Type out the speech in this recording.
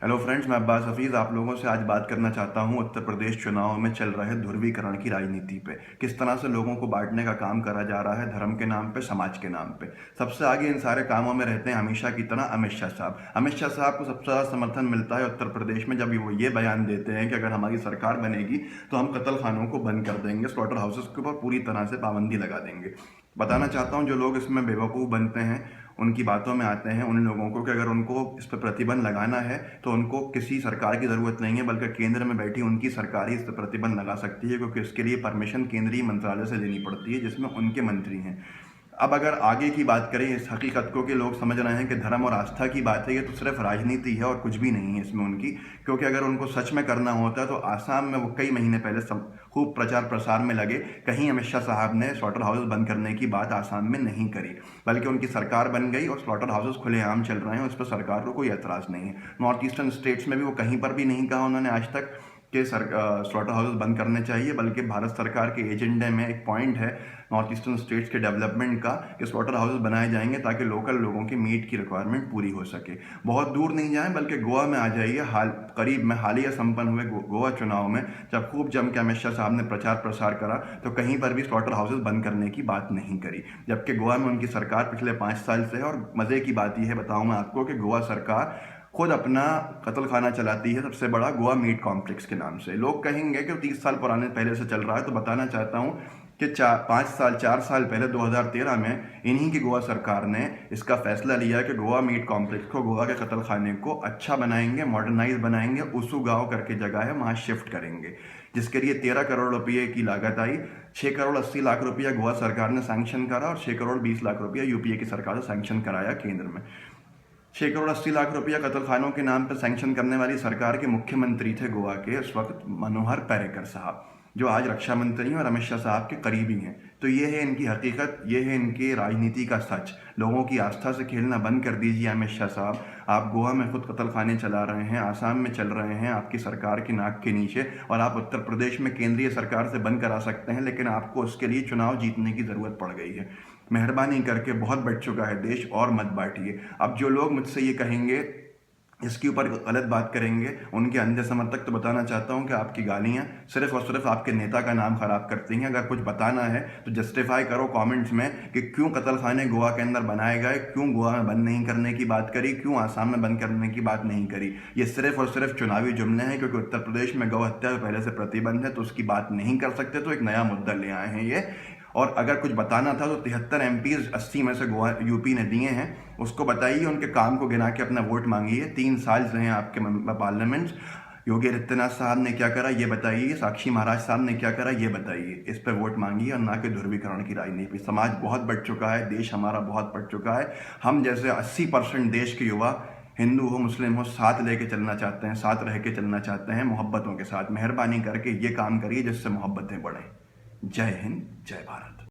Hello friends, मैं अब्बास हफीज़ आप लोगों से आज बात करना चाहता हूं उत्तर प्रदेश चुनाव में चल रहे ध्रुवीकरण की राजनीति पे। किस तरह से लोगों को बांटने का काम करा जा रहा है, धर्म के नाम पे, समाज के नाम पे। सबसे आगे इन सारे कामों में रहते हैं हमेशा की तरह अमित शाह साहब। अमित शाह साहब को सबसे ज़्यादा समर्थन मिलता है उत्तर प्रदेश में जब वो ये बयान देते हैं कि अगर हमारी सरकार बनेगी तो हम कत्ल खानों को बंद कर देंगे, स्लॉटर हाउसेस के ऊपर पूरी तरह से पाबंदी लगा देंगे। बताना चाहता हूँ जो लोग इसमें बेवकूफ़ बनते हैं, उनकी बातों में आते हैं, उन लोगों को कि अगर उनको इस पर प्रतिबंध लगाना है तो उनको किसी सरकार की ज़रूरत नहीं है, बल्कि केंद्र में बैठी उनकी सरकार ही इस पर प्रतिबंध लगा सकती है, क्योंकि इसके लिए परमिशन केंद्रीय मंत्रालय से लेनी पड़ती है जिसमें उनके मंत्री हैं। अब अगर आगे की बात करें इस हकीकत को कि लोग समझ रहे हैं कि धर्म और आस्था की बात है, ये तो सिर्फ राजनीति है और कुछ भी नहीं है इसमें उनकी। क्योंकि अगर उनको सच में करना होता तो आसाम में वो कई महीने पहले खूब प्रचार प्रसार में लगे। कहीं अमित शाह साहब ने स्लॉटर हाउस बंद करने की बात आसाम में नहीं करी, बल्कि उनकी सरकार बन गई और स्लॉटर हाउसेस खुलेआम चल रहे हैं। उस पर सरकार को कोई एतराज़ नहीं है। नॉर्थ ईस्टर्न स्टेट्स में भी वो कहीं पर भी नहीं कहा उन्होंने आज तक कि स्लॉटर हाउसेस बंद करने चाहिए, बल्कि भारत सरकार के एजेंडे में एक पॉइंट है नॉर्थ ईस्टर्न स्टेट्स के डेवलपमेंट का कि स्लॉटर हाउसेस बनाए जाएंगे ताकि लोकल लोगों की मीट की रिक्वायरमेंट पूरी हो सके। बहुत दूर नहीं जाएं, बल्कि गोवा में आ जाइए। करीब में हालिया संपन्न हुए गोवा चुनाव में जब खूब जम के अमित शाह साहब ने प्रचार प्रसार करा तो कहीं पर भी स्लॉटर हाउसेस बंद करने की बात नहीं करी, जबकि गोवा में उनकी सरकार पिछले 5 साल से है। और मज़े की बात यह है, बताऊँ मैं आपको, कि गोवा सरकार खुद अपना कत्ल खाना चलाती है, सबसे बड़ा गोवा मीट कॉम्प्लेक्स के नाम से। लोग कहेंगे कि 30 साल पुराने पहले से चल रहा है, तो बताना चाहता हूँ कि 4 साल पहले 2013 में इन्हीं की गोवा सरकार ने इसका फैसला लिया कि गोवा मीट कॉम्प्लेक्स को, गोवा के कत्ल खाने को अच्छा बनाएंगे, मॉडर्नाइज बनाएंगे, उसू गाँव करके जगह है वहाँ शिफ्ट करेंगे, जिसके लिए 13 करोड़ रुपये की लागत आई। 6 करोड़ 80 लाख रुपया गोवा सरकार ने सैंक्शन करा और 6 करोड़ 20 लाख रुपया यूपीए की सरकार से सैंक्शन कराया केंद्र में। 6 करोड़ 80 लाख रुपया कत्ल खानों के नाम पर सैंक्शन करने वाली सरकार के मुख्यमंत्री थे गोवा के उस वक्त मनोहर पर्रिकर साहब, जो आज रक्षा मंत्री हैं और अमित शाह साहब के करीबी हैं। तो ये है इनकी हकीकत, ये है इनकी राजनीति का सच। लोगों की आस्था से खेलना बंद कर दीजिए अमित शाह साहब। आप गोवा में खुद कत्ल खाने चला रहे हैं, आसाम में चल रहे हैं आपकी सरकार की नाक के नीचे, और आप उत्तर प्रदेश में केंद्रीय सरकार से बंद करा सकते हैं, लेकिन आपको उसके लिए चुनाव जीतने की ज़रूरत पड़ गई है। मेहरबानी करके, बहुत बढ़ चुका है देश, और मत बांटिए। अब जो लोग मुझसे ये कहेंगे, इसके ऊपर गलत बात करेंगे, उनके अंधे समर्थक, तो बताना चाहता हूं कि आपकी गालियां सिर्फ और सिर्फ आपके नेता का नाम खराब करती हैं। अगर कुछ बताना है तो जस्टिफाई करो कमेंट्स में कि क्यों कत्ल खाने गोवा के अंदर बनाए गए, क्यों गोवा में बंद नहीं करने की बात करी, क्यों आसाम में बंद करने की बात नहीं करी। ये सिर्फ और सिर्फ चुनावी जुमले हैं, क्योंकि उत्तर प्रदेश में गौ हत्या पहले से प्रतिबंध है तो उसकी बात नहीं कर सकते, तो एक नया मुद्दा ले आए हैं ये। और अगर कुछ बताना था तो 73 एमपीज 80 में से गोवा यूपी ने दिए हैं, उसको बताइए, उनके काम को गिना के अपना वोट मांगिए। 3 साल से हैं आपके पार्लियामेंट। योगी आदित्यनाथ साहब ने क्या करा ये बताइए, साक्षी महाराज साहब ने क्या करा ये बताइए। इस पर वोट मांगिए और ना कि ध्रुवीकरण की राजनीति। समाज बहुत बढ़ चुका है, देश हमारा बहुत बढ़ चुका है। हम जैसे 80% देश के युवा, हिंदू हो मुस्लिम हो, साथ लेके चलना चाहते हैं, साथ रह के चलना चाहते हैं, मोहब्बतों के साथ। मेहरबानी करके ये काम करिए जिससे मोहब्बतें बढ़ें। जय हिंद, जय भारत।